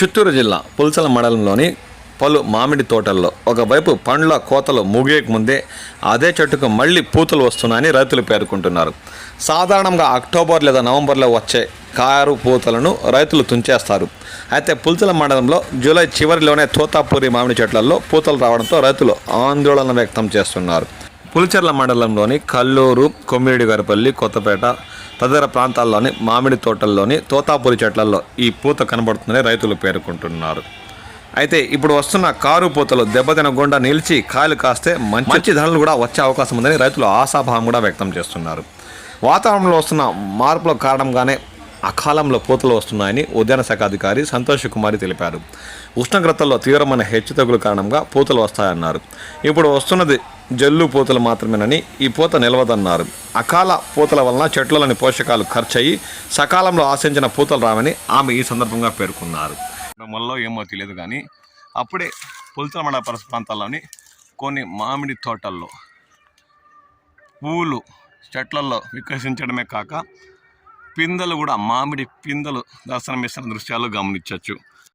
చిత్తూరు జిల్లా పుల్చల మండలంలోని పలు మామిడి తోటల్లో ఒకవైపు పండ్ల కోతలు ముగియక ముందే అదే చెట్టుకు మళ్ళీ పూతలు వస్తున్నాయని రైతులు పేర్కొంటున్నారు. సాధారణంగా అక్టోబర్ లేదా నవంబర్లో వచ్చే కారు పూతలను రైతులు తుంచేస్తారు. అయితే పుల్చల మండలంలో జూలై చివరిలోనే తోతాపూరి మామిడి చెట్లలో పూతలు రావడంతో రైతులు ఆందోళన వ్యక్తం చేస్తున్నారు. పులిచెర్ల మండలంలోని కల్లూరు, కొమ్మిడిగారిపల్లి, కొత్తపేట తదితర ప్రాంతాల్లోని మామిడి తోటల్లోని తోతాపూరి చెట్లలో ఈ పూత కనబడుతుందని రైతులు పేర్కొంటున్నారు. అయితే ఇప్పుడు వస్తున్న కారు పూతలు దెబ్బతినకుండా నిలిచి కాయలు కాస్తే మంచి ధరలు కూడా వచ్చే అవకాశం ఉందని రైతులు ఆశాభావం కూడా వ్యక్తం చేస్తున్నారు. వాతావరణంలో వస్తున్న మార్పుల కారణంగానే అకాలంలో పూతలు వస్తున్నాయని ఉద్యాన శాఖ అధికారి సంతోష్ కుమారి తెలిపారు. ఉష్ణోగ్రతల్లో తీవ్రమైన హెచ్చుతగ్గుల కారణంగా పూతలు వస్తాయన్నారు. ఇప్పుడు వస్తున్నది జల్లు పూతలు మాత్రమేనని ఈ పూత నిలవదన్నారు. అకాల పూతల వలన చెట్లలోని పోషకాలు ఖర్చయి సకాలంలో ఆశించిన పూతలు రావని ఆమె ఈ సందర్భంగా పేర్కొన్నారు. వల్ల ఏమో తెలియదు కానీ అప్పుడే పుల్చల మండల పరిసర ప్రాంతాల్లోని కొన్ని మామిడి తోటల్లో పూలు చెట్లలో వికసించడమే కాక పిందెలు కూడా మామిడి పిందెలు దర్శనమిస్తున్న దృశ్యాలు గమనించవచ్చు.